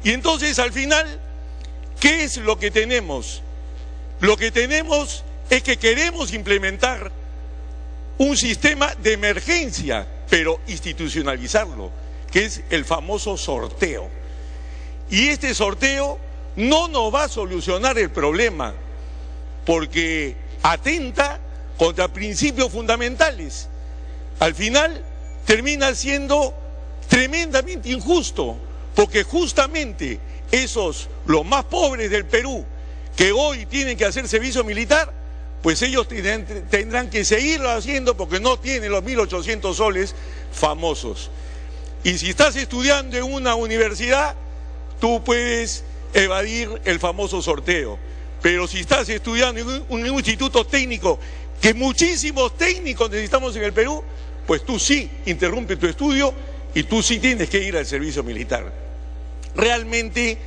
Y entonces al final, ¿qué es lo que tenemos? Lo que tenemos es que queremos implementar un sistema de emergencia, pero institucionalizarlo, que es el famoso sorteo. Y este sorteo no nos va a solucionar el problema, porque atenta contra principios fundamentales. Al final termina siendo tremendamente injusto, porque justamente los más pobres del Perú, que hoy tienen que hacer servicio militar, pues ellos tendrán que seguirlo haciendo porque no tienen los 1.800 soles famosos. Y si estás estudiando en una universidad, tú puedes evadir el famoso sorteo. Pero si estás estudiando en un instituto técnico, que muchísimos técnicos necesitamos en el Perú, pues tú sí interrumpes tu estudio y tú sí tienes que ir al servicio militar. Realmente,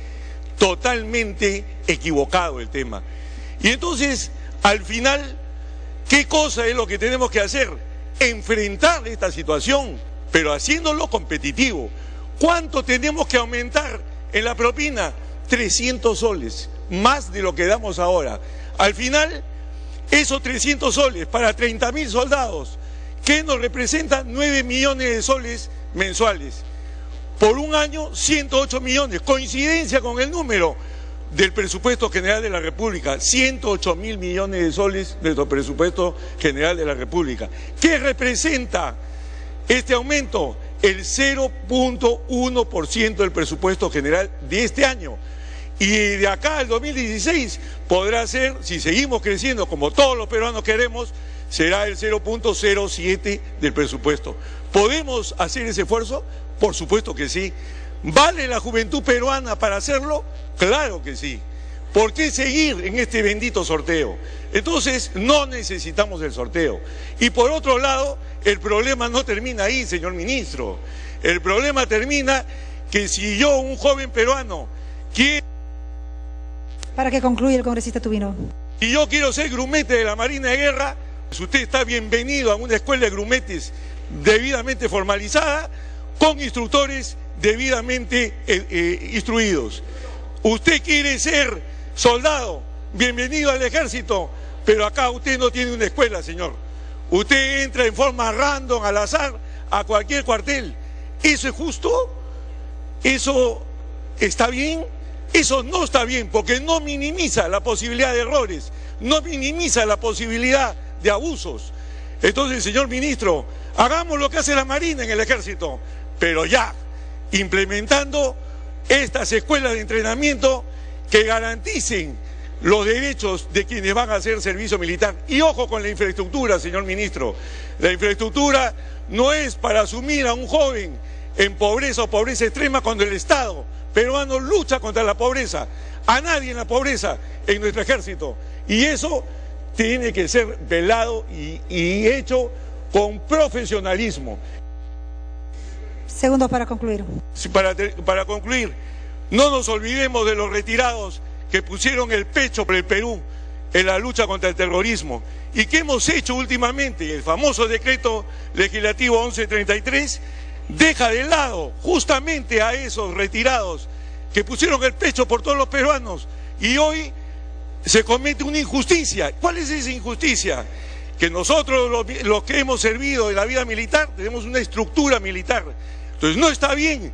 totalmente equivocado el tema. Y entonces, al final, ¿qué cosa es lo que tenemos que hacer? Enfrentar esta situación, pero haciéndolo competitivo. ¿Cuánto tenemos que aumentar en la propina? 300 soles, más de lo que damos ahora. Al final, esos 300 soles para 30.000 soldados, que nos representan 9 millones de soles mensuales. Por un año, 108 millones. Coincidencia con el número del presupuesto general de la República, 108.000 millones de soles de nuestro presupuesto general de la República. ¿Qué representa este aumento? El 0.1% del presupuesto general de este año. Y de acá al 2016 podrá ser, si seguimos creciendo como todos los peruanos queremos, será el 0.07 del presupuesto. ¿Podemos hacer ese esfuerzo? Por supuesto que sí. ¿Vale la juventud peruana para hacerlo? Claro que sí. ¿Por qué seguir en este bendito sorteo? Entonces no necesitamos el sorteo. Y por otro lado, el problema no termina ahí, señor ministro. El problema termina que si yo, un joven peruano, quiero... Para que concluya el congresista Tubino. Si yo quiero ser grumete de la Marina de Guerra, pues usted está bienvenido a una escuela de grumetes debidamente formalizada, con instructores debidamente instruidos. Usted quiere ser soldado, bienvenido al ejército, pero acá usted no tiene una escuela, señor. Usted entra en forma random, al azar, a cualquier cuartel. ¿Eso es justo? ¿Eso está bien? Eso no está bien, porque no minimiza la posibilidad de errores, no minimiza la posibilidad de abusos. Entonces, señor ministro, hagamos lo que hace la Marina en el ejército, pero ya, implementando estas escuelas de entrenamiento que garanticen los derechos de quienes van a hacer servicio militar. Y ojo con la infraestructura, señor ministro. La infraestructura no es para asumir a un joven en pobreza o pobreza extrema cuando el Estado peruano lucha contra la pobreza. A nadie en la pobreza en nuestro ejército. Y eso tiene que ser velado y hecho con profesionalismo. Segundos para concluir. Para concluir, no nos olvidemos de los retirados que pusieron el pecho por el Perú en la lucha contra el terrorismo. ¿Y qué hemos hecho últimamente? El famoso decreto legislativo 1133 deja de lado justamente a esos retirados que pusieron el pecho por todos los peruanos, y hoy se comete una injusticia. ¿Cuál es esa injusticia? Que nosotros, los que hemos servido en la vida militar, tenemos una estructura militar. Entonces no está bien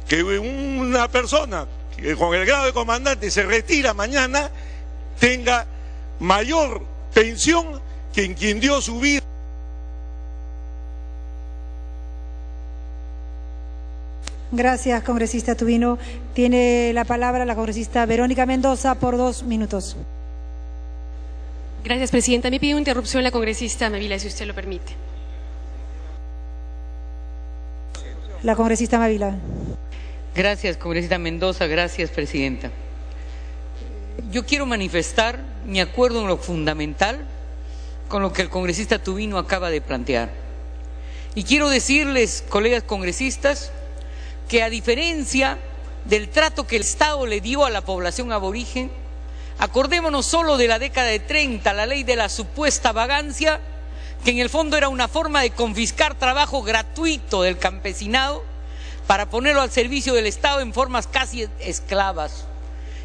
que una persona que con el grado de comandante se retira mañana tenga mayor pensión que quien dio su vida. Gracias, congresista Tubino. Tiene la palabra la congresista Verónica Mendoza por 2 minutos. Gracias, presidenta. Me pide una interrupción la congresista Mavila, si usted lo permite. La congresista Mavila. Gracias, congresista Mendoza. Gracias, presidenta. Yo quiero manifestar mi acuerdo en lo fundamental con lo que el congresista Tubino acaba de plantear. Y quiero decirles, colegas congresistas, que a diferencia del trato que el Estado le dio a la población aborigen, acordémonos solo de la década de 30, la ley de la supuesta vagancia, que en el fondo era una forma de confiscar trabajo gratuito del campesinado. para ponerlo al servicio del Estado en formas casi esclavas.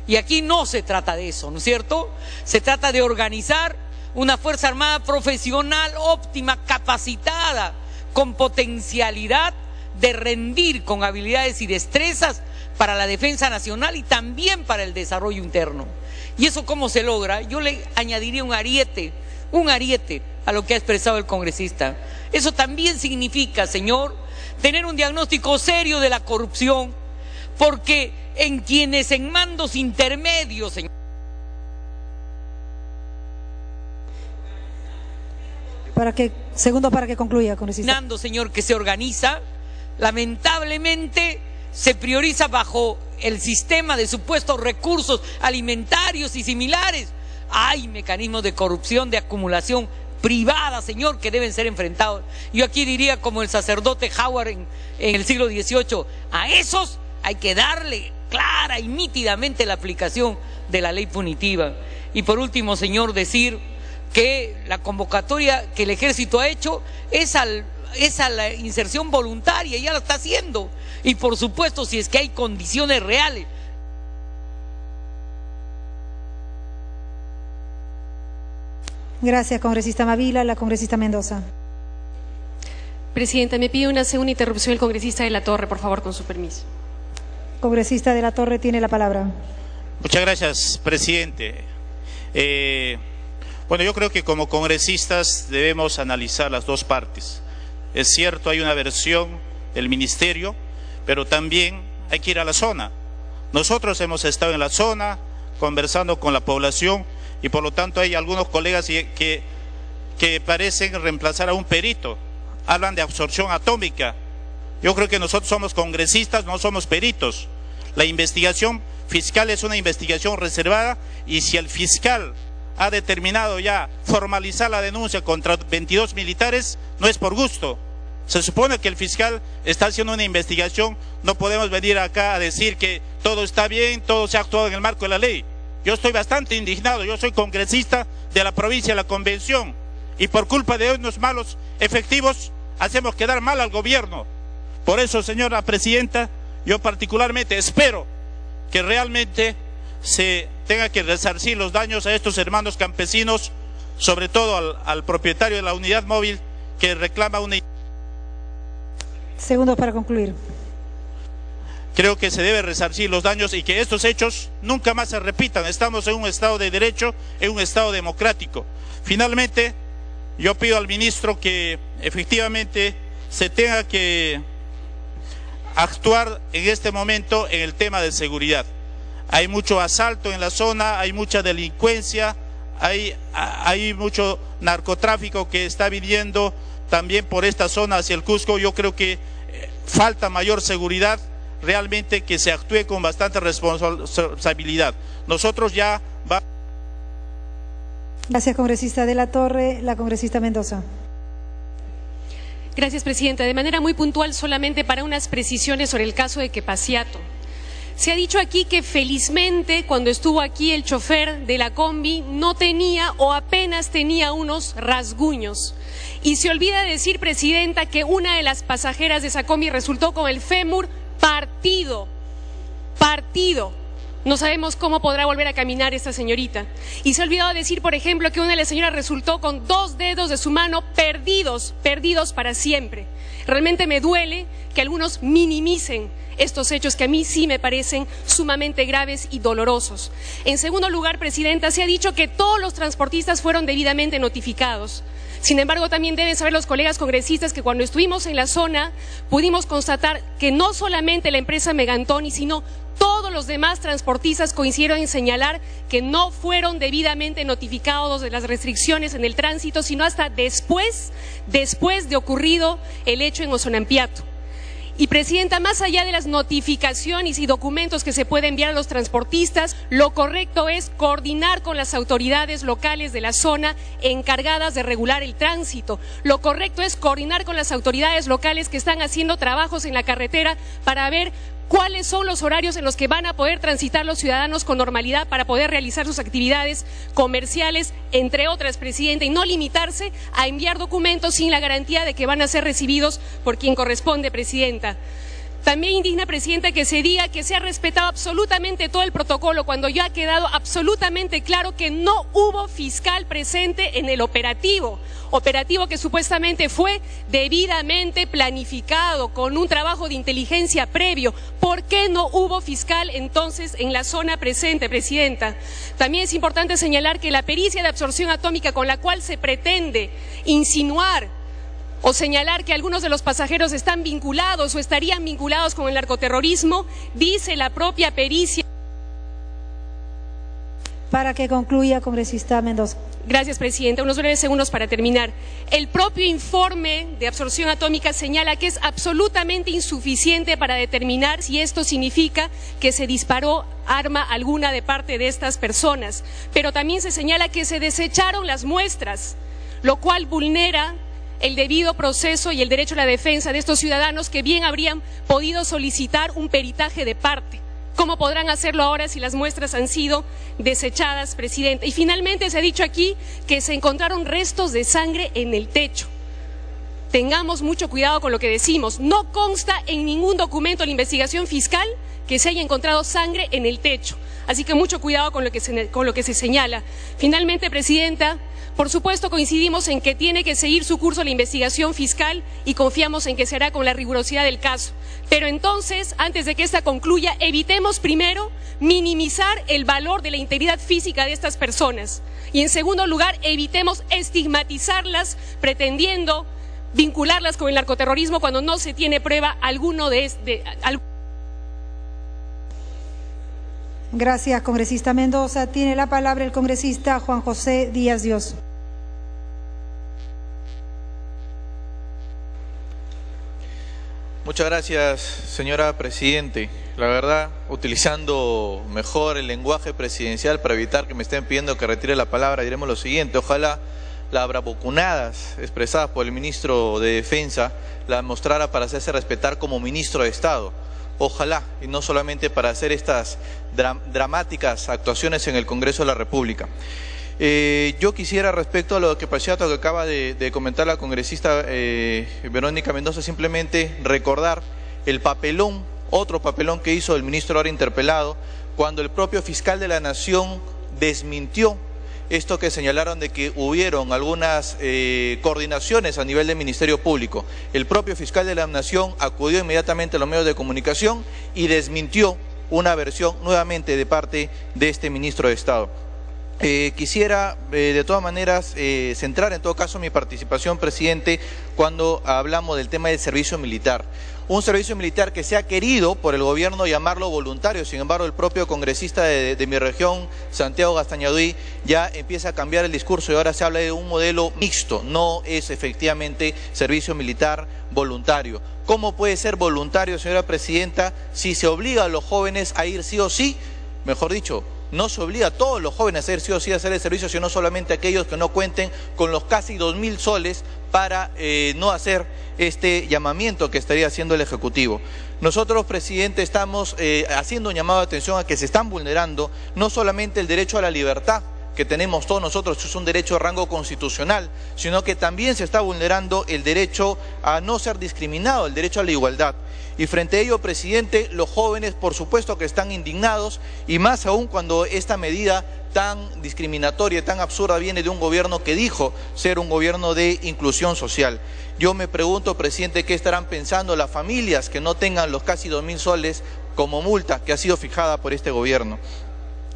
Y aquí no se trata de eso, ¿no es cierto? Se trata de organizar una Fuerza Armada profesional, óptima, capacitada, con potencialidad de rendir con habilidades y destrezas para la defensa nacional y también para el desarrollo interno. ¿Y eso cómo se logra? Yo le añadiría un ariete a lo que ha expresado el congresista. Eso también significa, señor, tener un diagnóstico serio de la corrupción, porque en quienes en mandos intermedios, señor, para que concluya, congresista. Señor, que se organiza, lamentablemente se prioriza bajo el sistema de supuestos recursos alimentarios y similares. Hay mecanismos de corrupción, de acumulación privada, señor, que deben ser enfrentados. Yo aquí diría, como el sacerdote Howard en el siglo XVIII, a esos hay que darle clara y nítidamente la aplicación de la ley punitiva. Y por último, señor, decir que la convocatoria que el Ejército ha hecho es a la inserción voluntaria, ya la está haciendo. Y por supuesto, si es que hay condiciones reales. Gracias, congresista Mavila. La congresista Mendoza. Presidenta, me pide una segunda interrupción el congresista de la Torre, por favor, con su permiso. Congresista de la Torre tiene la palabra. Muchas gracias, presidente. Bueno, yo creo que como congresistas debemos analizar las dos partes. Es cierto, hay una versión del ministerio, pero también hay que ir a la zona. Nosotros hemos estado en la zona conversando con la población y por lo tanto hay algunos colegas que parecen reemplazar a un perito. Hablan de absorción atómica. Yo creo que nosotros somos congresistas, no somos peritos. La investigación fiscal es una investigación reservada y si el fiscal ha determinado ya formalizar la denuncia contra 22 militares, no es por gusto. Se supone que el fiscal está haciendo una investigación, no podemos venir acá a decir que todo está bien, todo se ha actuado en el marco de la ley. Yo estoy bastante indignado, yo soy congresista de la provincia de la Convención y por culpa de unos malos efectivos hacemos quedar mal al gobierno. Por eso, señora presidenta, yo particularmente espero que realmente se tenga que resarcir los daños a estos hermanos campesinos, sobre todo al propietario de la unidad móvil que reclama una... Segundos para concluir. Creo que se debe resarcir los daños y que estos hechos nunca más se repitan. Estamos en un Estado de Derecho, en un Estado democrático. Finalmente, yo pido al ministro que efectivamente se tenga que actuar en este momento en el tema de seguridad. Hay mucho asalto en la zona, hay mucha delincuencia, hay mucho narcotráfico que está viniendo también por esta zona hacia el Cusco. Yo creo que falta mayor seguridad, realmente que se actúe con bastante responsabilidad. Nosotros ya vamos... Gracias, congresista de la Torre. La congresista Mendoza. Gracias, presidenta. De manera muy puntual, solamente para unas precisiones sobre el caso de Quepaciato. Se ha dicho aquí que felizmente cuando estuvo aquí el chofer de la combi no tenía o apenas tenía unos rasguños. Y se olvida decir, presidenta, que una de las pasajeras de esa combi resultó con el fémur partido. No sabemos cómo podrá volver a caminar esta señorita. Y se ha olvidado decir, por ejemplo, que una de las señoras resultó con 2 dedos de su mano perdidos para siempre. Realmente me duele que algunos minimicen estos hechos que a mí sí me parecen sumamente graves y dolorosos. En segundo lugar, presidenta, se ha dicho que todos los transportistas fueron debidamente notificados. Sin embargo, también deben saber los colegas congresistas que cuando estuvimos en la zona pudimos constatar que no solamente la empresa Megantoni, sino todos los demás transportistas coincidieron en señalar que no fueron debidamente notificados de las restricciones en el tránsito, sino hasta después de ocurrido el hecho en Ollantaytambo. Y, presidenta, más allá de las notificaciones y documentos que se pueden enviar a los transportistas, lo correcto es coordinar con las autoridades locales de la zona encargadas de regular el tránsito. Lo correcto es coordinar con las autoridades locales que están haciendo trabajos en la carretera para ver cuáles son los horarios en los que van a poder transitar los ciudadanos con normalidad para poder realizar sus actividades comerciales, entre otras, presidenta, y no limitarse a enviar documentos sin la garantía de que van a ser recibidos por quien corresponde, presidenta. También indigna, Presidenta, que se diga que se ha respetado absolutamente todo el protocolo cuando ya ha quedado absolutamente claro que no hubo fiscal presente en el operativo que supuestamente fue debidamente planificado con un trabajo de inteligencia previo. ¿Por qué no hubo fiscal entonces en la zona presente, Presidenta? También es importante señalar que la pericia de absorción atómica con la cual se pretende insinuar o señalar que algunos de los pasajeros están vinculados o estarían vinculados con el narcoterrorismo, dice la propia pericia. Para que concluya, congresista Mendoza. Gracias, Presidenta. Unos breves segundos para terminar. El propio informe de absorción atómica señala que es absolutamente insuficiente para determinar si esto significa que se disparó arma alguna de parte de estas personas. Pero también se señala que se desecharon las muestras, lo cual vulnera el debido proceso y el derecho a la defensa de estos ciudadanos que bien habrían podido solicitar un peritaje de parte. ¿Cómo podrán hacerlo ahora si las muestras han sido desechadas, Presidenta? Y finalmente se ha dicho aquí que se encontraron restos de sangre en el techo. Tengamos mucho cuidado con lo que decimos. No consta en ningún documento de la investigación fiscal que se haya encontrado sangre en el techo. Así que mucho cuidado con lo que se señala. Finalmente, Presidenta, por supuesto coincidimos en que tiene que seguir su curso la investigación fiscal y confiamos en que se hará con la rigurosidad del caso. Pero entonces, antes de que esta concluya, evitemos primero minimizar el valor de la integridad física de estas personas. Y en segundo lugar, evitemos estigmatizarlas pretendiendo vincularlas con el narcoterrorismo cuando no se tiene prueba alguno de Gracias, congresista Mendoza. Tiene la palabra el congresista Juan José Díaz Dios. Muchas gracias, señora Presidente. La verdad, utilizando mejor el lenguaje presidencial para evitar que me estén pidiendo que retire la palabra, diremos lo siguiente: ojalá las bravuconadas expresadas por el ministro de Defensa las mostrara para hacerse respetar como ministro de Estado. Ojalá, y no solamente para hacer estas dramáticas actuaciones en el Congreso de la República. Yo quisiera, respecto a lo que acaba de comentar la congresista Verónica Mendoza, simplemente recordar el papelón, otro papelón que hizo el ministro ahora interpelado, cuando el propio fiscal de la Nación desmintió esto que señalaron de que hubieron algunas coordinaciones a nivel del Ministerio Público. El propio fiscal de la Nación acudió inmediatamente a los medios de comunicación y desmintió una versión nuevamente de parte de este ministro de Estado. Quisiera de todas maneras centrar en todo caso mi participación, presidente, cuando hablamos del tema del servicio militar. Un servicio militar que se ha querido por el gobierno llamarlo voluntario. Sin embargo, el propio congresista de mi región, Santiago Gastañaduy, ya empieza a cambiar el discurso y ahora se habla de un modelo mixto. No es efectivamente servicio militar voluntario. ¿Cómo puede ser voluntario, señora presidenta, si se obliga a los jóvenes a ir sí o sí? Mejor dicho, no se obliga a todos los jóvenes a ir sí o sí a hacer el servicio, sino solamente a aquellos que no cuenten con los casi 2.000 soles para no hacer este llamamiento que estaría haciendo el Ejecutivo. Nosotros, presidente, estamos haciendo un llamado de atención a que se están vulnerando no solamente el derecho a la libertad que tenemos todos nosotros, es un derecho de rango constitucional, sino que también se está vulnerando el derecho a no ser discriminado, el derecho a la igualdad. Y frente a ello, presidente, los jóvenes por supuesto que están indignados, y más aún cuando esta medida tan discriminatoria, tan absurda, viene de un gobierno que dijo ser un gobierno de inclusión social. Yo me pregunto, presidente, ¿qué estarán pensando las familias que no tengan los casi 2.000 soles como multa que ha sido fijada por este gobierno?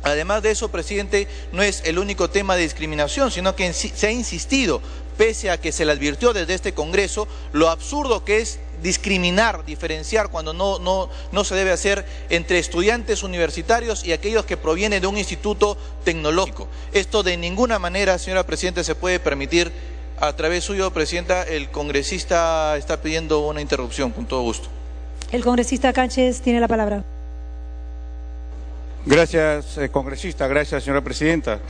Además de eso, presidente, no es el único tema de discriminación, sino que se ha insistido, pese a que se le advirtió desde este Congreso, lo absurdo que es discriminar, diferenciar cuando no se debe hacer entre estudiantes universitarios y aquellos que provienen de un instituto tecnológico. Esto de ninguna manera, señora presidenta, se puede permitir. A través suyo, presidenta, el congresista está pidiendo una interrupción, con todo gusto. El congresista Cánchez tiene la palabra. Gracias, congresista. Gracias, señora presidenta.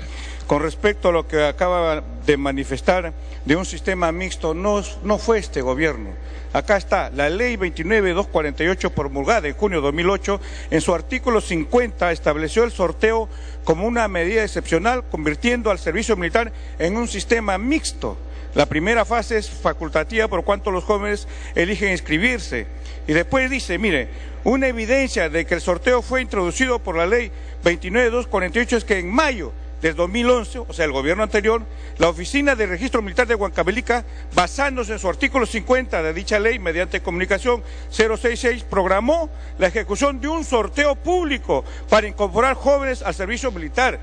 con respecto a lo que acaba de manifestar de un sistema mixto, no fue este gobierno. Acá está la ley 29.248 promulgada en junio de 2008, en su artículo 50 estableció el sorteo como una medida excepcional, convirtiendo al servicio militar en un sistema mixto. La primera fase es facultativa por cuanto los jóvenes eligen inscribirse. Y después dice, mire, una evidencia de que el sorteo fue introducido por la ley 29.248 es que en mayo del 2011, o sea, el gobierno anterior, la Oficina de Registro Militar de Huancavelica, basándose en su artículo 50 de dicha ley, mediante comunicación 066, programó la ejecución de un sorteo público para incorporar jóvenes al servicio militar.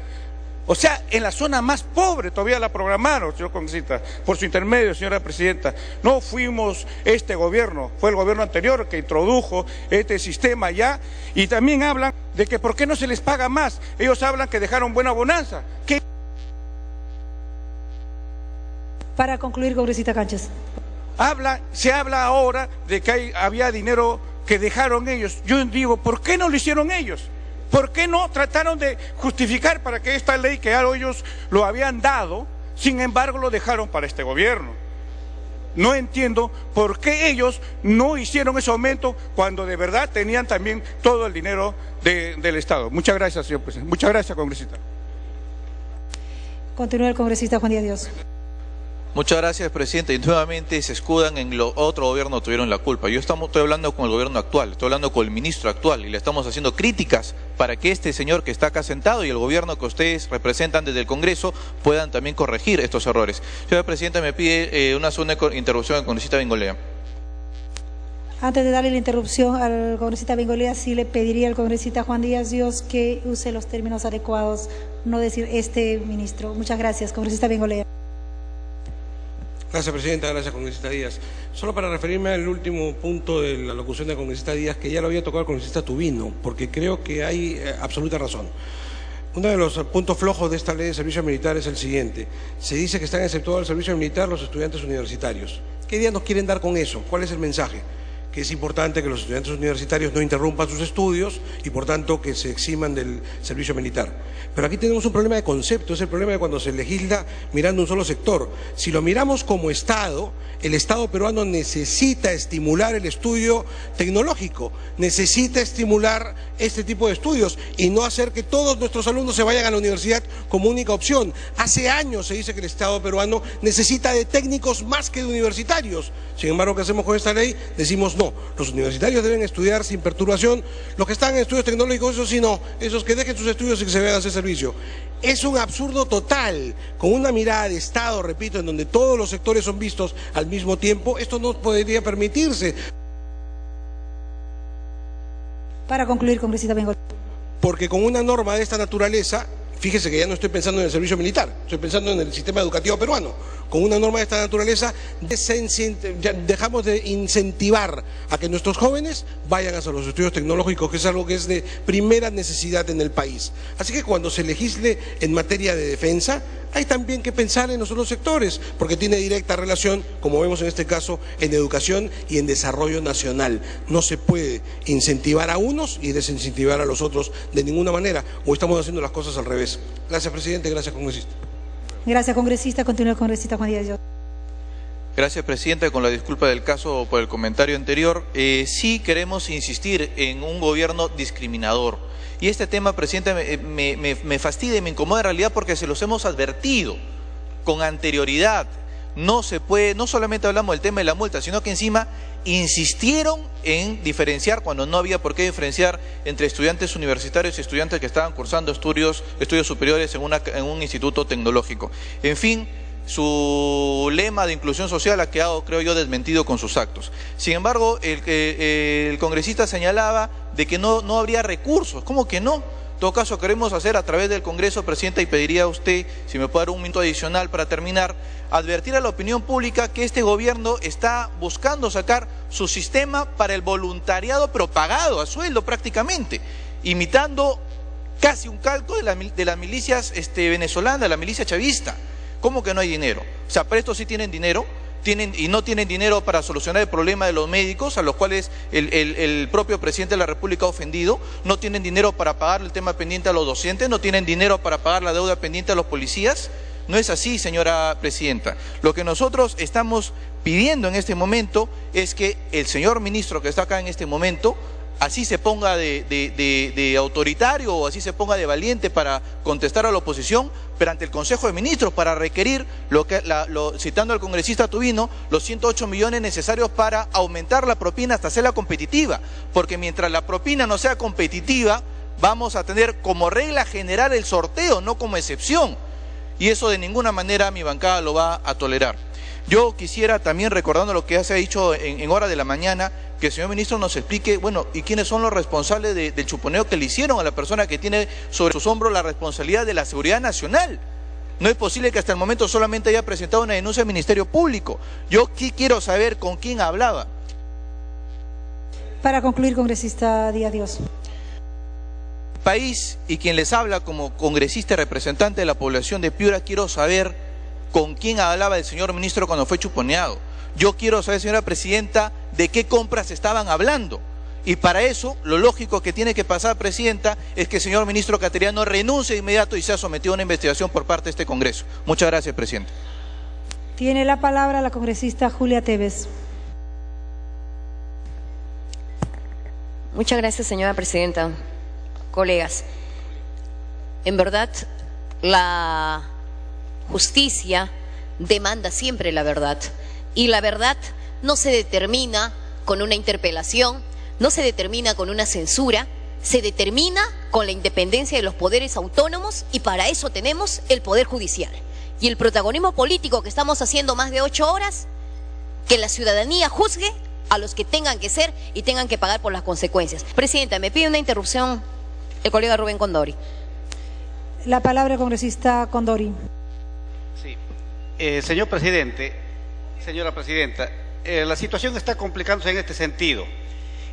O sea, en la zona más pobre todavía la programaron, señor congresista, por su intermedio, señora presidenta. No fuimos este gobierno, fue el gobierno anterior que introdujo este sistema ya. Y también hablan de que por qué no se les paga más. Ellos hablan que dejaron buena bonanza. ¿Qué? Para concluir, congresista Canchas. Se habla ahora de que había dinero que dejaron ellos. Yo digo, ¿por qué no lo hicieron ellos? ¿Por qué no trataron de justificar para que esta ley que ellos lo habían dado, sin embargo lo dejaron para este gobierno? No entiendo por qué ellos no hicieron ese aumento cuando de verdad tenían también todo el dinero del Estado. Muchas gracias, señor presidente. Muchas gracias, congresista. Continúa el congresista Juan Díaz Dios. Muchas gracias, presidente. Y nuevamente se escudan en lo otro gobierno tuvieron la culpa. Yo estoy hablando con el gobierno actual, estoy hablando con el ministro actual y le estamos haciendo críticas para que este señor que está acá sentado y el gobierno que ustedes representan desde el Congreso puedan también corregir estos errores. Señora presidenta, me pide una segunda interrupción al congresista Bengolea. Antes de darle la interrupción al congresista Bengolea, sí le pediría al congresista Juan Díaz Dios que use los términos adecuados, no decir este ministro. Muchas gracias, congresista Bengolea. Gracias, presidenta. Gracias, congresista Díaz. Solo para referirme al último punto de la locución del congresista Díaz, que ya lo había tocado el congresista Tubino, porque creo que hay absoluta razón. Uno de los puntos flojos de esta ley de servicio militar es el siguiente. Se dice que están exceptuados del servicio militar los estudiantes universitarios. ¿Qué idea nos quieren dar con eso? ¿Cuál es el mensaje? Que es importante que los estudiantes universitarios no interrumpan sus estudios y por tanto que se eximan del servicio militar. Pero aquí tenemos un problema de concepto, es el problema de cuando se legisla mirando un solo sector. Si lo miramos como Estado, el Estado peruano necesita estimular el estudio tecnológico, necesita estimular este tipo de estudios y no hacer que todos nuestros alumnos se vayan a la universidad como única opción. Hace años se dice que el Estado peruano necesita de técnicos más que de universitarios. Sin embargo, ¿qué hacemos con esta ley? Decimos no, los universitarios deben estudiar sin perturbación, los que están en estudios tecnológicos, eso sí no, esos que dejen sus estudios y que se vean a hacer servicio. Es un absurdo total, con una mirada de Estado, repito, en donde todos los sectores son vistos al mismo tiempo, esto no podría permitirse. Para concluir, congresista Bengolea. Porque con una norma de esta naturaleza, fíjese que ya no estoy pensando en el servicio militar, estoy pensando en el sistema educativo peruano. Con una norma de esta naturaleza dejamos de incentivar a que nuestros jóvenes vayan hacia los estudios tecnológicos, que es algo que es de primera necesidad en el país. Así que cuando se legisle en materia de defensa, hay también que pensar en los otros sectores, porque tiene directa relación, como vemos en este caso, en educación y en desarrollo nacional. No se puede incentivar a unos y desincentivar a los otros de ninguna manera, o estamos haciendo las cosas al revés. Gracias, presidente. Gracias, congresista. Gracias, congresista. Continúa el congresista Juan Díaz. Gracias, presidenta. Con la disculpa del caso por el comentario anterior, sí queremos insistir en un gobierno discriminador. Y este tema, presidenta, me fastidia y me incomoda en realidad porque se los hemos advertido con anterioridad. No se puede, no solamente hablamos del tema de la multa, sino que encima insistieron en diferenciar cuando no había por qué diferenciar entre estudiantes universitarios y estudiantes que estaban cursando estudios superiores en un instituto tecnológico. En fin, su lema de inclusión social ha quedado, creo yo, desmentido con sus actos. Sin embargo, el congresista señalaba de que no habría recursos. ¿Cómo que no? En todo caso, queremos hacer a través del Congreso, presidenta, y pediría a usted, si me puede dar un minuto adicional para terminar, advertir a la opinión pública que este gobierno está buscando sacar su sistema para el voluntariado propagado a sueldo prácticamente, imitando casi un calco de las milicias venezolanas, de la milicia chavista. ¿Cómo que no hay dinero? O sea, para esto sí tienen dinero. no tienen dinero para solucionar el problema de los médicos, a los cuales el propio presidente de la República ha ofendido, no tienen dinero para pagar el tema pendiente a los docentes, no tienen dinero para pagar la deuda pendiente a los policías. No es así, señora presidenta. Lo que nosotros estamos pidiendo en este momento es que el señor ministro que está acá en este momento así se ponga de autoritario o así se ponga de valiente para contestar a la oposición, pero ante el Consejo de Ministros para requerir, citando al congresista Tubino, los 108 millones necesarios para aumentar la propina hasta hacerla competitiva, porque mientras la propina no sea competitiva, vamos a tener como regla general el sorteo, no como excepción, y eso de ninguna manera mi bancada lo va a tolerar. Yo quisiera también, recordando lo que ya se ha dicho en hora de la mañana, que el señor ministro nos explique, bueno, ¿y quiénes son los responsables del chuponeo que le hicieron a la persona que tiene sobre sus hombros la responsabilidad de la seguridad nacional? No es posible que hasta el momento solamente haya presentado una denuncia al Ministerio Público. Yo sí quiero saber con quién hablaba. Para concluir, congresista Díaz Dios. País y quien les habla como congresista y representante de la población de Piura, quiero saber con quién hablaba el señor ministro cuando fue chuponeado. Yo quiero saber, señora presidenta, de qué compras estaban hablando. Y para eso, lo lógico que tiene que pasar, presidenta, es que el señor ministro Cateriano renuncie de inmediato y sea sometido a una investigación por parte de este Congreso. Muchas gracias, presidenta. Tiene la palabra la congresista Julia Tevez. Muchas gracias, señora presidenta. Colegas, en verdad, la justicia demanda siempre la verdad. Y la verdad no se determina con una interpelación, no se determina con una censura, se determina con la independencia de los poderes autónomos, y para eso tenemos el Poder Judicial. Y el protagonismo político que estamos haciendo más de 8 horas, que la ciudadanía juzgue a los que tengan que ser y tengan que pagar por las consecuencias. Presidenta, me pide una interrupción el colega Rubén Condori. La palabra, congresista Condori. Sí. Señor presidente, señora presidenta, la situación está complicándose en este sentido.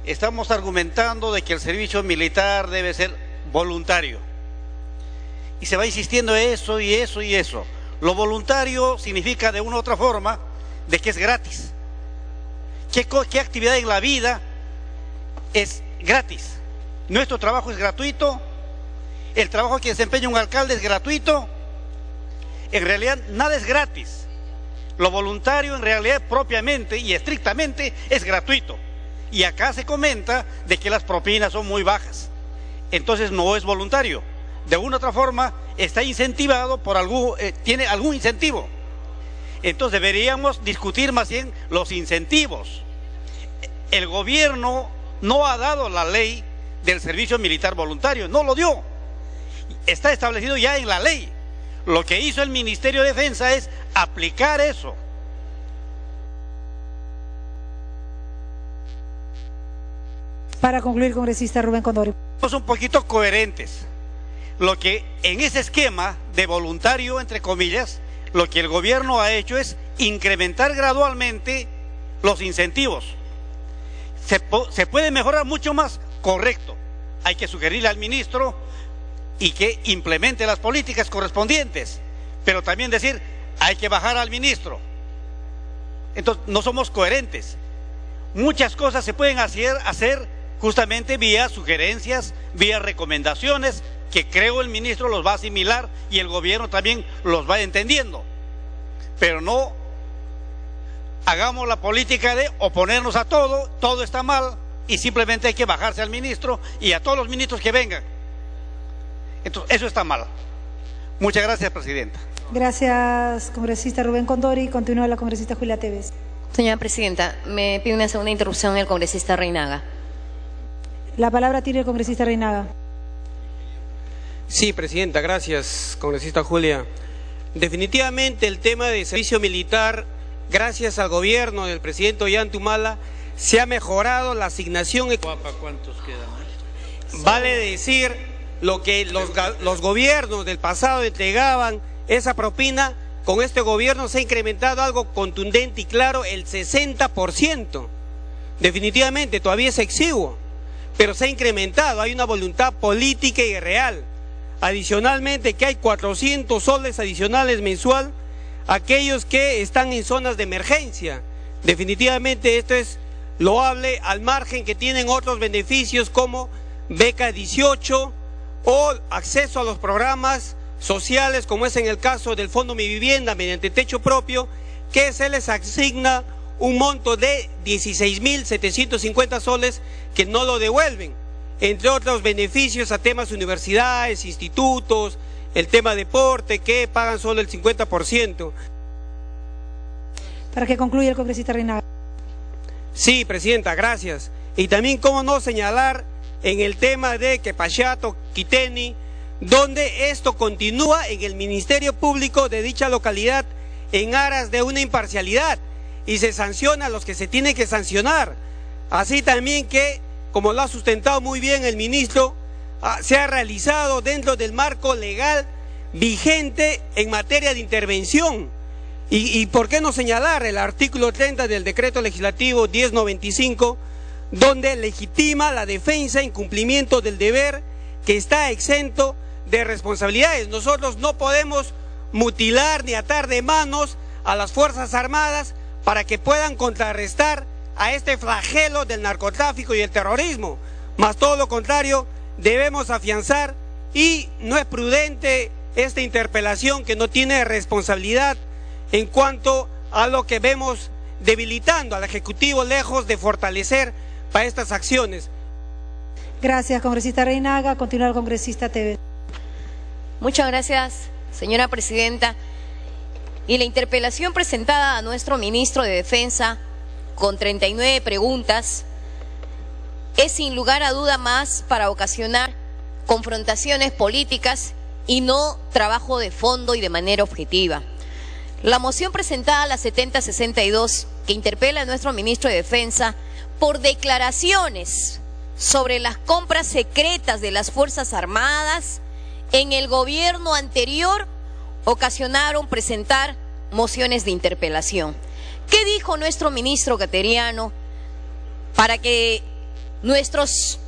Estamos argumentando de que el servicio militar debe ser voluntario. Y se va insistiendo eso y eso y eso. Lo voluntario significa de una u otra forma de que es gratis. ¿Qué actividad en la vida es gratis? Nuestro trabajo es gratuito. El trabajo que desempeña un alcalde es gratuito. En realidad nada es gratis. Lo voluntario en realidad propiamente y estrictamente es gratuito. Y acá se comenta de que las propinas son muy bajas. Entonces no es voluntario. De una u otra forma está incentivado por tiene algún incentivo. Entonces deberíamos discutir más bien los incentivos. El gobierno no ha dado la ley del servicio militar voluntario, no lo dio. Está establecido ya en la ley. Lo que hizo el Ministerio de Defensa es aplicar eso. Para concluir, congresista Rubén Condori. Somos un poquito coherentes. Lo que en ese esquema de voluntario, entre comillas, lo que el gobierno ha hecho es incrementar gradualmente los incentivos. Se puede mejorar mucho más, correcto. Hay que sugerirle al ministro y que implemente las políticas correspondientes, pero también decir, hay que bajar al ministro. Entonces, no somos coherentes. Muchas cosas se pueden hacer justamente vía sugerencias, vía recomendaciones, que creo el ministro los va a asimilar y el gobierno también los va entendiendo. Pero no hagamos la política de oponernos a todo, todo está mal y simplemente hay que bajarse al ministro y a todos los ministros que vengan. Entonces, eso está mal. Muchas gracias, presidenta. Gracias, congresista Rubén Condori. Continúa la congresista Julia Tevez. Señora presidenta, me pide una segunda interrupción el congresista Reinaga. La palabra tiene el congresista Reinaga. Sí, presidenta, gracias, congresista Julia. Definitivamente el tema de servicio militar, gracias al gobierno del presidente Ollanta Humala, se ha mejorado la asignación. ¿Cuántos quedan? Vale decir lo que los gobiernos del pasado entregaban esa propina, con este gobierno se ha incrementado algo contundente y claro, el 60%. Definitivamente todavía es exiguo, pero se ha incrementado, hay una voluntad política y real. Adicionalmente que hay 400 soles adicionales mensual aquellos que están en zonas de emergencia. Definitivamente esto es loable, al margen que tienen otros beneficios como beca 18 o acceso a los programas sociales, como es en el caso del Fondo Mi Vivienda mediante techo propio, que se les asigna un monto de 16.750 soles que no lo devuelven, entre otros beneficios a temas universidades, institutos, el tema deporte, que pagan solo el 50%. Para que concluya el congresista Reinaga. Sí, presidenta, gracias. Y también, cómo no señalar en el tema de Quepachato, Quiteni, donde esto continúa en el Ministerio Público de dicha localidad en aras de una imparcialidad, y se sanciona a los que se tienen que sancionar. Así también que, como lo ha sustentado muy bien el ministro, se ha realizado dentro del marco legal vigente en materia de intervención. Y ¿por qué no señalar el artículo 30 del decreto legislativo 1095, donde legitima la defensa en cumplimiento del deber que está exento de responsabilidades? Nosotros no podemos mutilar ni atar de manos a las Fuerzas Armadas para que puedan contrarrestar a este flagelo del narcotráfico y el terrorismo, más todo lo contrario, debemos afianzar, y no es prudente esta interpelación que no tiene responsabilidad en cuanto a lo que vemos debilitando al Ejecutivo lejos de fortalecer para estas acciones. Gracias, congresista Reinaga. Continúa el congresista TV. Muchas gracias, señora presidenta. Y la interpelación presentada a nuestro ministro de Defensa, con 39 preguntas, es sin lugar a duda más para ocasionar confrontaciones políticas y no trabajo de fondo y de manera objetiva. La moción presentada a la 7062, que interpela a nuestro ministro de Defensa por declaraciones sobre las compras secretas de las Fuerzas Armadas en el gobierno anterior, ocasionaron presentar mociones de interpelación. ¿Qué dijo nuestro ministro Cateriano para que nuestros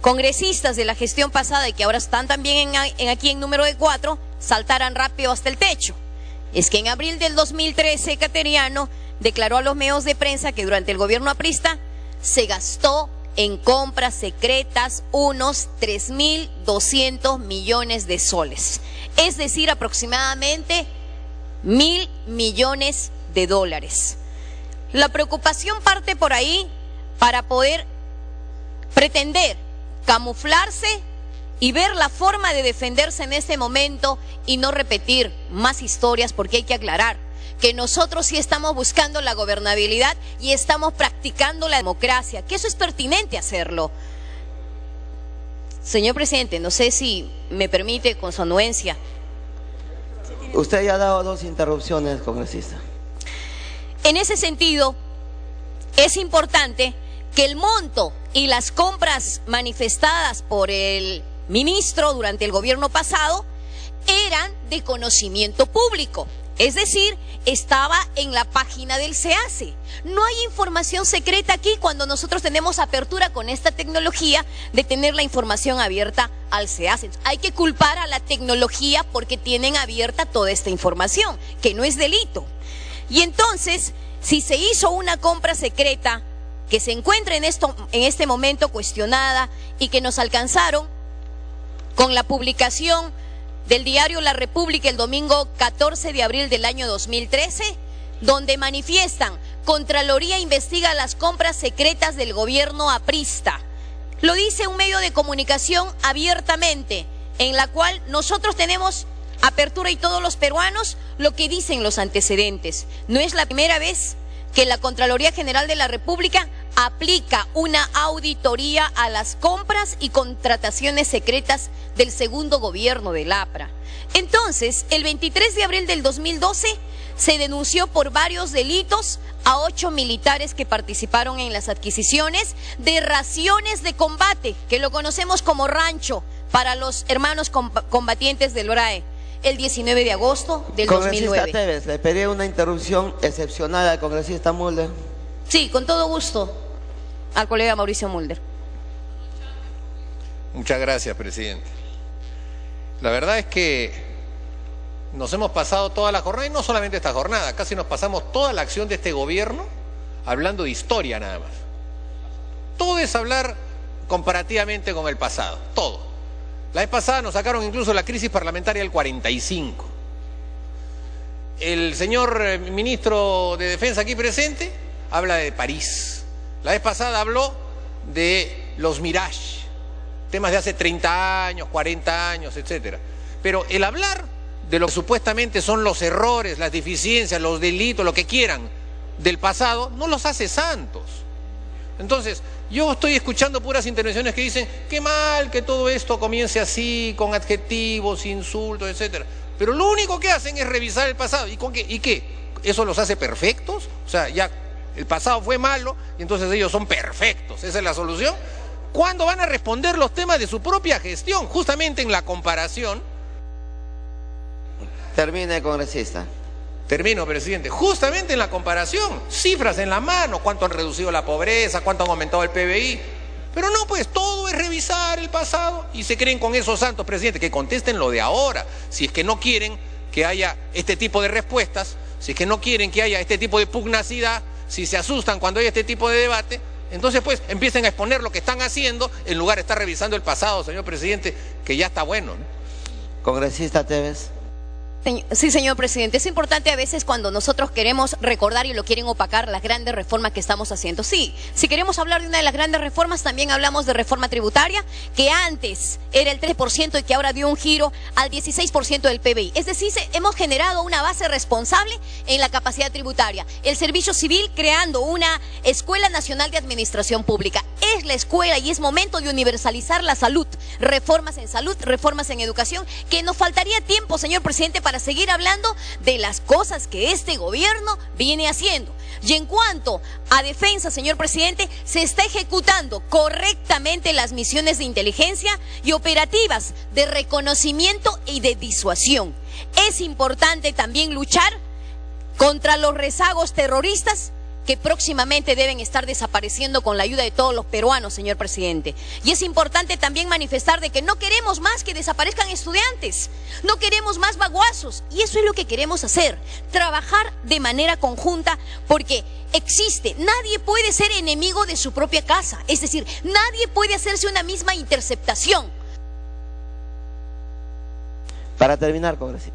congresistas de la gestión pasada, y que ahora están también aquí en número de 4, saltaran rápido hasta el techo? Es que en abril del 2013 Cateriano declaró a los medios de prensa que durante el gobierno aprista se gastó en compras secretas unos 3.200 millones de soles, es decir, aproximadamente 1.000 millones de dólares. La preocupación parte por ahí para poder pretender camuflarse y ver la forma de defenderse en este momento y no repetir más historias, porque hay que aclarar que nosotros sí estamos buscando la gobernabilidad y estamos practicando la democracia, que eso es pertinente hacerlo. Señor presidente, no sé si me permite, con su anuencia. Usted ya ha dado 2 interrupciones, congresista. En ese sentido, es importante que el monto y las compras manifestadas por el ministro durante el gobierno pasado eran de conocimiento público, es decir, estaba en la página del SEACE. No hay información secreta aquí cuando nosotros tenemos apertura con esta tecnología de tener la información abierta al SEACE. Hay que culpar a la tecnología porque tienen abierta toda esta información, que no es delito. Y entonces, si se hizo una compra secreta que se encuentra en este momento cuestionada y que nos alcanzaron con la publicación del diario La República el domingo 14 de abril del año 2013, donde manifiestan: Contraloría investiga las compras secretas del gobierno aprista. Lo dice un medio de comunicación abiertamente, en la cual nosotros tenemos apertura, y todos los peruanos, lo que dicen los antecedentes. No es la primera vez que la Contraloría General de la República aplica una auditoría a las compras y contrataciones secretas del segundo gobierno del APRA. Entonces, el 23 de abril del 2012 se denunció por varios delitos a 8 militares que participaron en las adquisiciones de raciones de combate, que lo conocemos como rancho, para los hermanos combatientes del BRAE, el 19 de agosto del 2009. Congresista Tevez, le pedí una interrupción excepcional al congresista Mulder. Sí, con todo gusto, al colega Mauricio Mulder. Muchas gracias, presidente. La verdad es que nos hemos pasado toda la jornada, y no solamente esta jornada, casi nos pasamos toda la acción de este gobierno hablando de historia nada más. Todo es hablar comparativamente con el pasado, todo. La vez pasada nos sacaron incluso la crisis parlamentaria del 45. El señor ministro de Defensa aquí presente habla de París. La vez pasada habló de los Mirage, temas de hace 30 años, 40 años, etc. Pero el hablar de lo que supuestamente son los errores, las deficiencias, los delitos, lo que quieran del pasado, no los hace santos. Entonces, yo estoy escuchando puras intervenciones que dicen qué mal que todo esto comience así, con adjetivos, insultos, etc. Pero lo único que hacen es revisar el pasado. ¿Y con qué? ¿Y qué? ¿Eso los hace perfectos? O sea, ya el pasado fue malo y entonces ellos son perfectos. ¿Esa es la solución? ¿Cuándo van a responder los temas de su propia gestión? Justamente en la comparación. Termine, congresista. Termino, presidente. Justamente en la comparación, cifras en la mano, cuánto han reducido la pobreza, cuánto han aumentado el PBI. Pero no, pues todo es revisar el pasado y se creen con esos santos, presidente, que contesten lo de ahora. Si es que no quieren que haya este tipo de respuestas, si es que no quieren que haya este tipo de pugnacidad, si se asustan cuando hay este tipo de debate, entonces pues empiecen a exponer lo que están haciendo en lugar de estar revisando el pasado, señor presidente, que ya está bueno, ¿no? Congresista Tevez. Sí, señor presidente, es importante a veces cuando nosotros queremos recordar y lo quieren opacar las grandes reformas que estamos haciendo. Sí, si queremos hablar de una de las grandes reformas, también hablamos de reforma tributaria, que antes era el 3% y que ahora dio un giro al 16% del PBI. Es decir, hemos generado una base responsable en la capacidad tributaria. El Servicio Civil creando una Escuela Nacional de Administración Pública. Es la escuela y es momento de universalizar la salud. Reformas en salud, reformas en educación, que nos faltaría tiempo, señor presidente, para seguir hablando de las cosas que este gobierno viene haciendo. Y en cuanto a defensa, señor presidente, se está ejecutando correctamente las misiones de inteligencia y operativas de reconocimiento y de disuasión. Es importante también luchar contra los rezagos terroristas que próximamente deben estar desapareciendo con la ayuda de todos los peruanos, señor presidente. Y es importante también manifestar de que no queremos más que desaparezcan estudiantes, no queremos más baguazos, y eso es lo que queremos hacer, trabajar de manera conjunta, porque nadie puede ser enemigo de su propia casa, es decir, nadie puede hacerse una misma interceptación. Para terminar, congresista.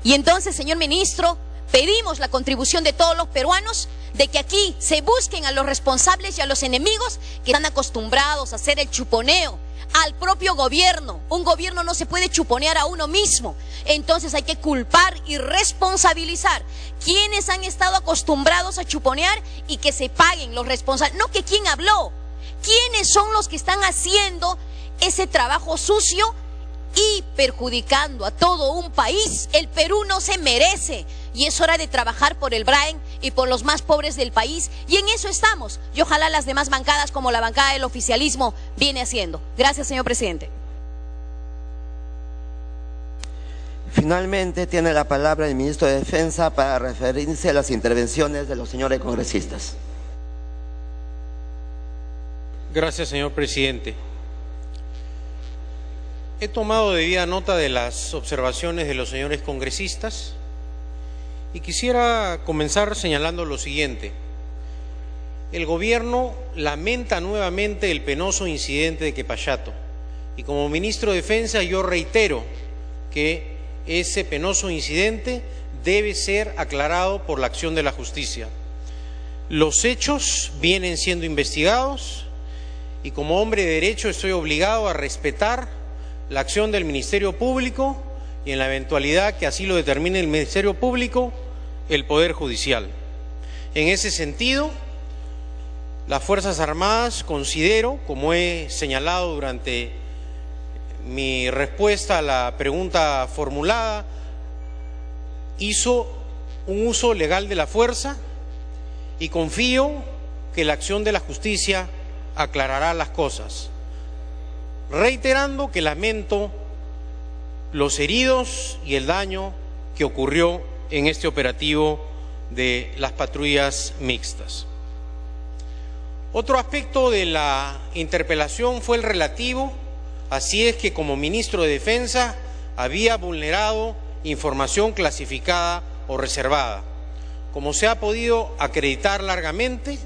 Y entonces, señor ministro, pedimos la contribución de todos los peruanos, de que aquí se busquen a los responsables y a los enemigos que están acostumbrados a hacer el chuponeo al propio gobierno. Un gobierno no se puede chuponear a uno mismo. Entonces hay que culpar y responsabilizar quienes han estado acostumbrados a chuponear y que se paguen los responsables. No que quién habló, quiénes son los que están haciendo ese trabajo sucio y perjudicando a todo un país. El Perú no se merece y es hora de trabajar por el Brain y por los más pobres del país, y en eso estamos, y ojalá las demás bancadas como la bancada del oficialismo viene haciendo. Gracias, señor presidente. Finalmente tiene la palabra el ministro de Defensa para referirse a las intervenciones de los señores congresistas. Gracias, señor presidente. He tomado debida nota de las observaciones de los señores congresistas y quisiera comenzar señalando lo siguiente. El gobierno lamenta nuevamente el penoso incidente de Quepallato y como ministro de Defensa yo reitero que ese penoso incidente debe ser aclarado por la acción de la justicia. Los hechos vienen siendo investigados y como hombre de derecho estoy obligado a respetar la acción del Ministerio Público y en la eventualidad que así lo determine el Ministerio Público, el Poder Judicial. En ese sentido, las Fuerzas Armadas considero, como he señalado durante mi respuesta a la pregunta formulada, hizo un uso legal de la fuerza y confío que la acción de la justicia aclarará las cosas. Reiterando que lamento los heridos y el daño que ocurrió en este operativo de las patrullas mixtas. Otro aspecto de la interpelación fue el relativo a si es que como ministro de Defensa había vulnerado información clasificada o reservada. Como se ha podido acreditar largamente,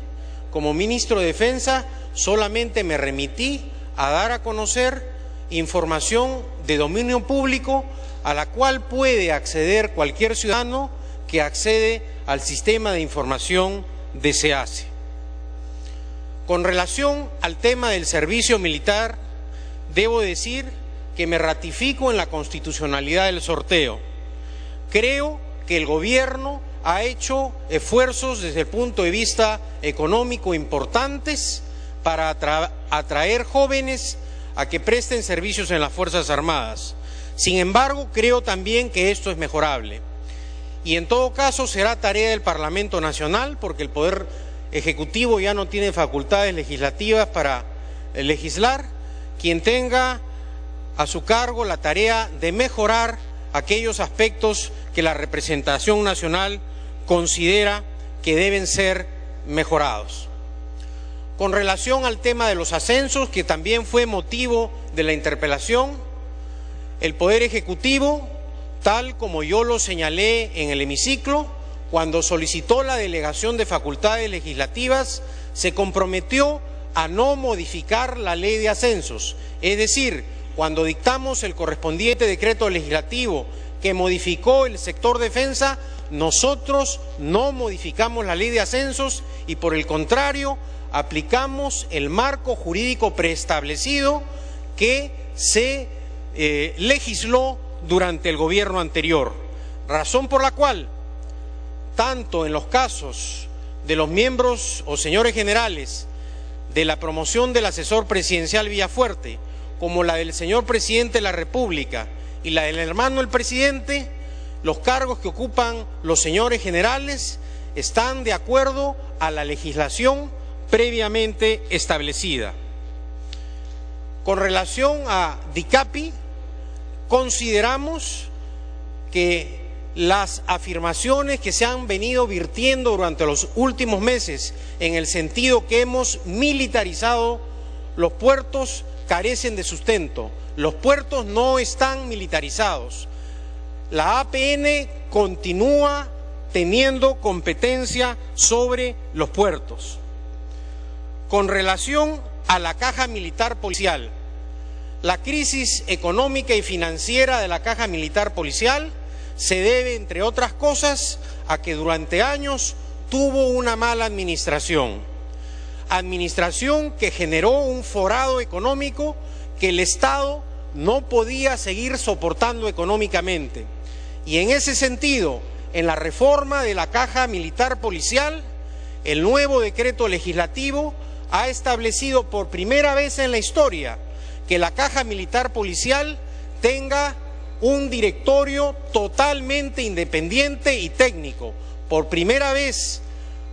como ministro de Defensa solamente me remití a dar a conocer información de dominio público a la cual puede acceder cualquier ciudadano que accede al sistema de información de SEACE. Con relación al tema del servicio militar, debo decir que me ratifico en la constitucionalidad del sorteo. Creo que el gobierno ha hecho esfuerzos desde el punto de vista económico importantes para atraer jóvenes a que presten servicios en las Fuerzas Armadas. Sin embargo, creo también que esto es mejorable. Y en todo caso será tarea del Parlamento Nacional, porque el Poder Ejecutivo ya no tiene facultades legislativas para legislar, quien tenga a su cargo la tarea de mejorar aquellos aspectos que la representación nacional considera que deben ser mejorados. Con relación al tema de los ascensos, que también fue motivo de la interpelación, el Poder Ejecutivo, tal como yo lo señalé en el hemiciclo, cuando solicitó la delegación de facultades legislativas, se comprometió a no modificar la ley de ascensos. Es decir, cuando dictamos el correspondiente decreto legislativo que modificó el sector defensa, nosotros no modificamos la ley de ascensos y por el contrario aplicamos el marco jurídico preestablecido que se legisló durante el gobierno anterior, razón por la cual tanto en los casos de los miembros o señores generales de la promoción del asesor presidencial Villafuerte como la del señor presidente de la República y la del hermano del presidente, los cargos que ocupan los señores generales están de acuerdo a la legislación previamente establecida. Con relación a DICAPI, consideramos que las afirmaciones que se han venido virtiendo durante los últimos meses en el sentido que hemos militarizado los puertos carecen de sustento. Los puertos no están militarizados. La APN continúa teniendo competencia sobre los puertos. Con relación a la Caja Militar Policial, la crisis económica y financiera de la Caja Militar Policial se debe, entre otras cosas, a que durante años tuvo una mala administración que generó un forado económico que el Estado no podía seguir soportando económicamente. Y en ese sentido, en la reforma de la Caja Militar Policial, el nuevo decreto legislativo ha establecido por primera vez en la historia que la Caja Militar Policial tenga un directorio totalmente independiente y técnico. Por primera vez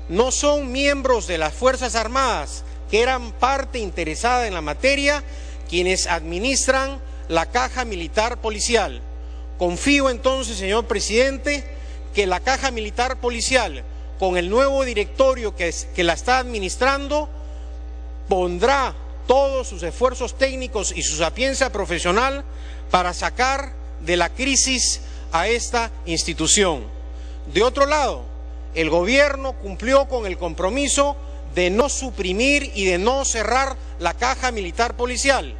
no son miembros de las Fuerzas Armadas, que eran parte interesada en la materia, quienes administran la Caja Militar Policial. Confío entonces, señor presidente, que la Caja Militar Policial, con el nuevo directorio que la está administrando, pondrá todos sus esfuerzos técnicos y su sapiencia profesional para sacar de la crisis a esta institución. De otro lado, el gobierno cumplió con el compromiso de no suprimir y de no cerrar la Caja Militar Policial,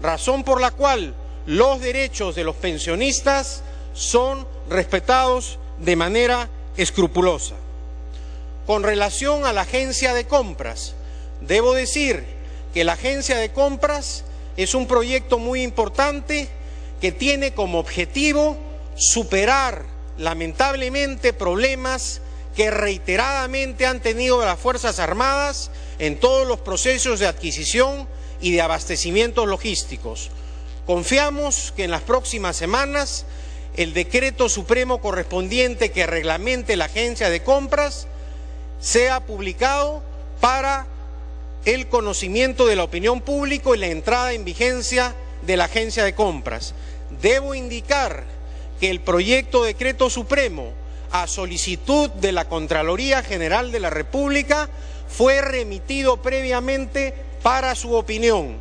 razón por la cual los derechos de los pensionistas son respetados de manera escrupulosa. Con relación a la agencia de compras, debo decir que la agencia de compras es un proyecto muy importante que tiene como objetivo superar lamentablemente problemas que reiteradamente han tenido las Fuerzas Armadas en todos los procesos de adquisición y de abastecimientos logísticos. Confiamos que en las próximas semanas el decreto supremo correspondiente que reglamente la agencia de compras sea publicado para el conocimiento de la opinión pública y la entrada en vigencia de la agencia de compras. Debo indicar que el proyecto de decreto supremo, a solicitud de la Contraloría General de la República, fue remitido previamente para su opinión.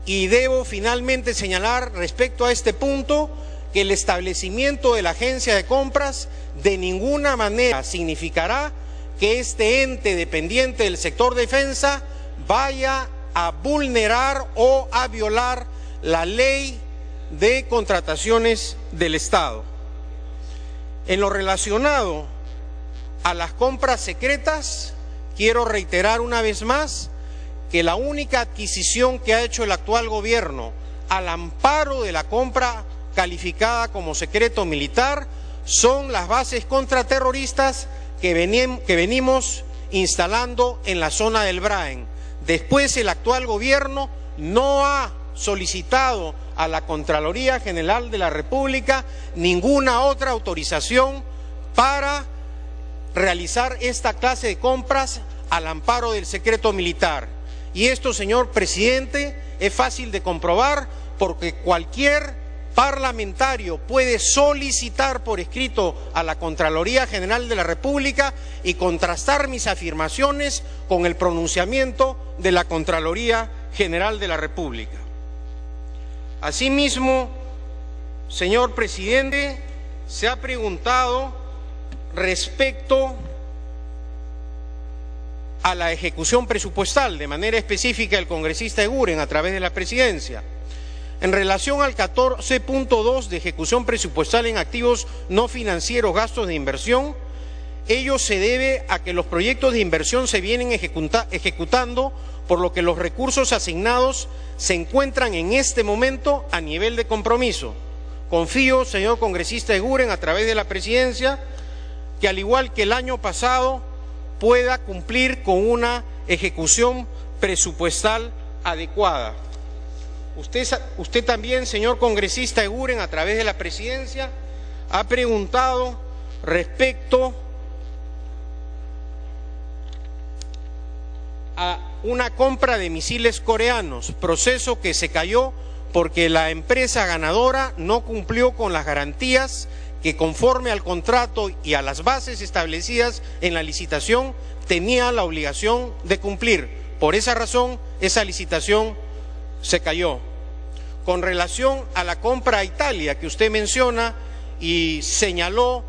Y debo finalmente señalar respecto a este punto que el establecimiento de la agencia de compras de ninguna manera significará que este ente dependiente del sector defensa vaya a vulnerar o a violar la ley de contrataciones del Estado. En lo relacionado a las compras secretas, quiero reiterar una vez más que la única adquisición que ha hecho el actual gobierno al amparo de la compra calificada como secreto militar son las bases contraterroristas que venimos instalando en la zona del Braen. Después el actual gobierno no ha solicitado a la Contraloría General de la República ninguna otra autorización para realizar esta clase de compras al amparo del secreto militar. Y esto, señor presidente, es fácil de comprobar porque cualquier parlamentario puede solicitar por escrito a la Contraloría General de la República y contrastar mis afirmaciones con el pronunciamiento de la Contraloría General de la República. Asimismo, señor presidente, se ha preguntado respecto a la ejecución presupuestal, de manera específica el congresista Eguren a través de la presidencia. En relación al 14.2 de ejecución presupuestal en activos no financieros, gastos de inversión, ello se debe a que los proyectos de inversión se vienen ejecutando, por lo que los recursos asignados se encuentran en este momento a nivel de compromiso. Confío, señor congresista Eguren, a través de la presidencia, que al igual que el año pasado pueda cumplir con una ejecución presupuestal adecuada. Usted también, señor congresista Eguren, a través de la presidencia, ha preguntado respecto a una compra de misiles coreanos, proceso que se cayó porque la empresa ganadora no cumplió con las garantías que, conforme al contrato y a las bases establecidas en la licitación, tenía la obligación de cumplir. Por esa razón, esa licitación se cayó. Con relación a la compra a Italia que usted menciona y señaló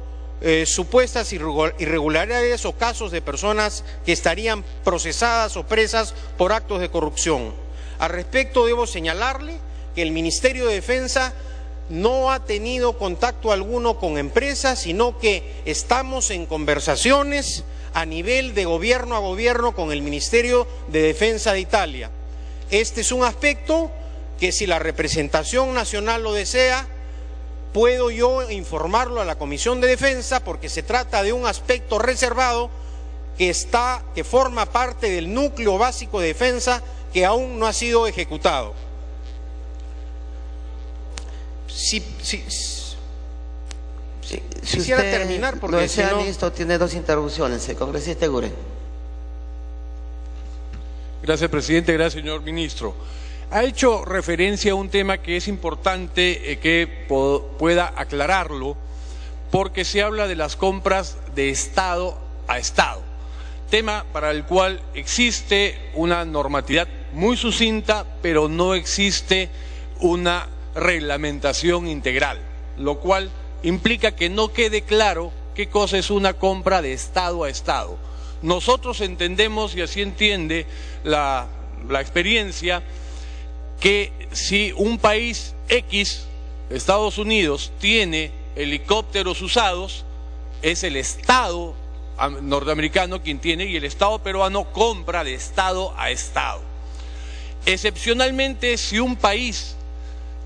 supuestas irregularidades o casos de personas que estarían procesadas o presas por actos de corrupción. Al respecto, debo señalarle que el Ministerio de Defensa no ha tenido contacto alguno con empresas, sino que estamos en conversaciones a nivel de gobierno a gobierno con el Ministerio de Defensa de Italia. Este es un aspecto que, si la representación nacional lo desea, puedo yo informarlo a la Comisión de Defensa, porque se trata de un aspecto reservado que forma parte del núcleo básico de defensa que aún no ha sido ejecutado. Quisiera terminar porque no desea, ministro, tiene dos interrupciones. El congresista Eguren. Gracias, presidente. Gracias, señor ministro. Ha hecho referencia a un tema que es importante que pueda aclararlo, porque se habla de las compras de Estado a Estado, tema para el cual existe una normatividad muy sucinta, pero no existe una reglamentación integral, lo cual implica que no quede claro qué cosa es una compra de Estado a Estado. Nosotros entendemos, y así entiende la experiencia, que si un país X, Estados Unidos, tiene helicópteros usados, es el Estado norteamericano quien tiene, y el Estado peruano compra de Estado a Estado. Excepcionalmente, si un país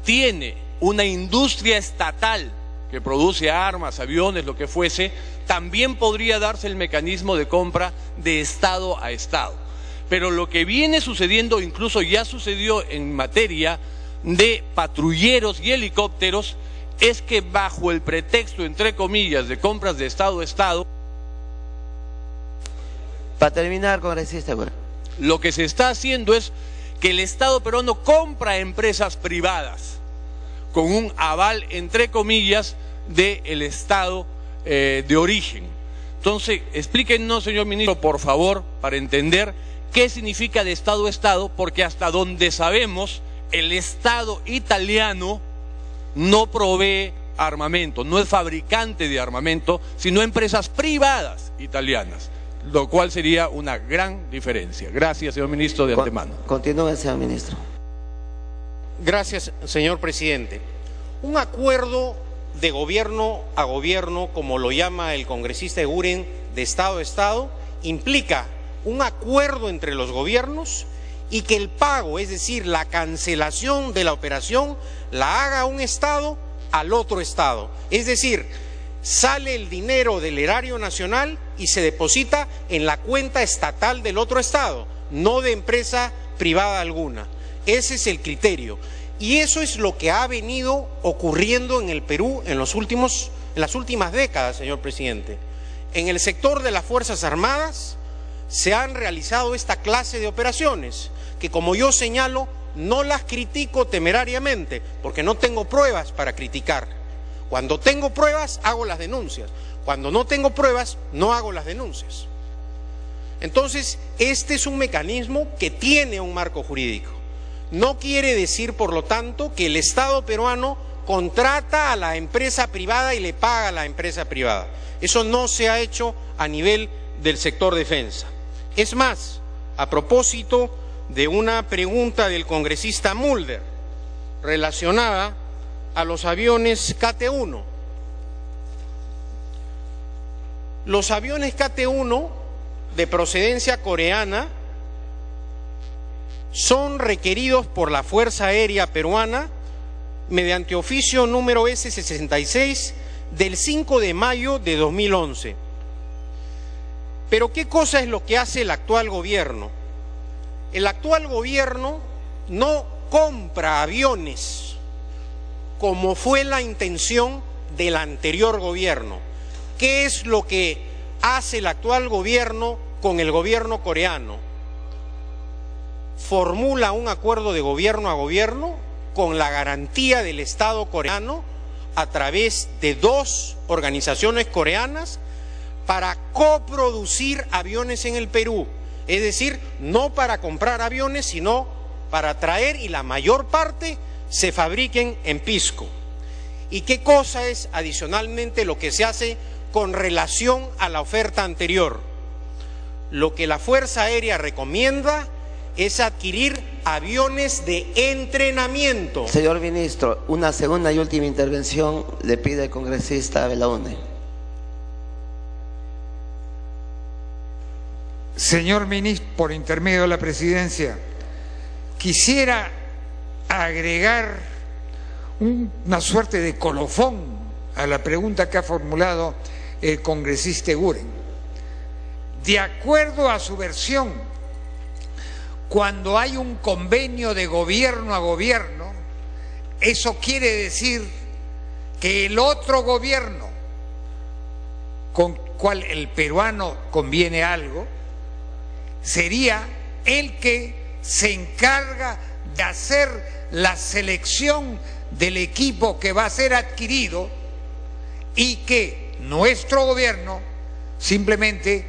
tiene una industria estatal que produce armas, aviones, lo que fuese, también podría darse el mecanismo de compra de Estado a Estado. Pero lo que viene sucediendo, incluso ya sucedió en materia de patrulleros y helicópteros, es que bajo el pretexto, entre comillas, de compras de Estado a Estado, para terminar, congresista, lo que se está haciendo es que el Estado peruano compra empresas privadas con un aval, entre comillas, del Estado de origen. Entonces, explíquenos, señor ministro, por favor, para entender qué significa de Estado a Estado, porque hasta donde sabemos, el Estado italiano no provee armamento, no es fabricante de armamento, sino empresas privadas italianas, lo cual sería una gran diferencia. Gracias, señor ministro, de antemano. Continúe, señor ministro. Gracias, señor presidente. Un acuerdo de gobierno a gobierno, como lo llama el congresista Eguren, de Estado a Estado, implica un acuerdo entre los gobiernos y que el pago, es decir, la cancelación de la operación, la haga un Estado al otro Estado. Es decir, sale el dinero del erario nacional y se deposita en la cuenta estatal del otro Estado, no de empresa privada alguna. Ese es el criterio. Y eso es lo que ha venido ocurriendo en el Perú en las últimas décadas, señor presidente. En el sector de las Fuerzas Armadas se han realizado esta clase de operaciones, que como yo señalo, no las critico temerariamente, porque no tengo pruebas para criticar. Cuando tengo pruebas, hago las denuncias. Cuando no tengo pruebas, no hago las denuncias. Entonces, este es un mecanismo que tiene un marco jurídico. No quiere decir, por lo tanto, que el Estado peruano contrata a la empresa privada y le paga a la empresa privada. Eso no se ha hecho a nivel del sector defensa. Es más, a propósito de una pregunta del congresista Mulder relacionada a los aviones KT-1. Los aviones KT-1 de procedencia coreana son requeridos por la Fuerza Aérea Peruana mediante oficio número S-66 del 5 de mayo de 2011. Pero ¿qué cosa es lo que hace el actual gobierno? El actual gobierno no compra aviones como fue la intención del anterior gobierno. ¿Qué es lo que hace el actual gobierno con el gobierno coreano? Formula un acuerdo de gobierno a gobierno con la garantía del Estado coreano a través de dos organizaciones coreanas para coproducir aviones en el Perú. Es decir, no para comprar aviones, sino para traer, y la mayor parte se fabriquen en Pisco. ¿Y qué cosa es adicionalmente lo que se hace con relación a la oferta anterior? Lo que la Fuerza Aérea recomienda es adquirir aviones de entrenamiento. Señor ministro, una segunda y última intervención le pide el congresista Belaúnde. Señor ministro, por intermedio de la presidencia, quisiera agregar una suerte de colofón a la pregunta que ha formulado el congresista Eguren. De acuerdo a su versión, cuando hay un convenio de gobierno a gobierno, eso quiere decir que el otro gobierno con cual el peruano conviene algo, sería el que se encarga de hacer la selección del equipo que va a ser adquirido y que nuestro gobierno simplemente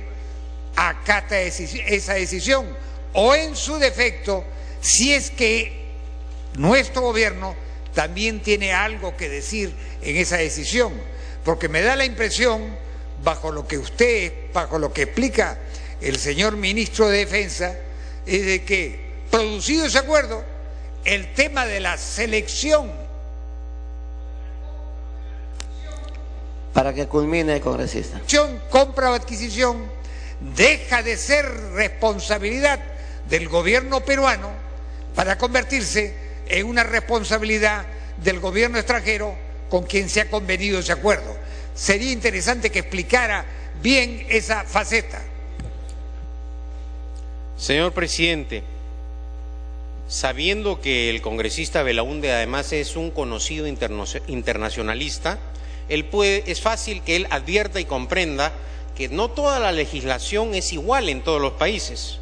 acata esa decisión, o en su defecto, si es que nuestro gobierno también tiene algo que decir en esa decisión, porque me da la impresión, bajo lo que explica el señor ministro de Defensa, es de que, producido ese acuerdo, el tema de la selección. Para que culmine, congresista. Compra o adquisición deja de ser responsabilidad del gobierno peruano para convertirse en una responsabilidad del gobierno extranjero con quien se ha convenido ese acuerdo. Sería interesante que explicara bien esa faceta. Señor presidente, sabiendo que el congresista Belaúnde además es un conocido internacionalista, es fácil que él advierta y comprenda que no toda la legislación es igual en todos los países.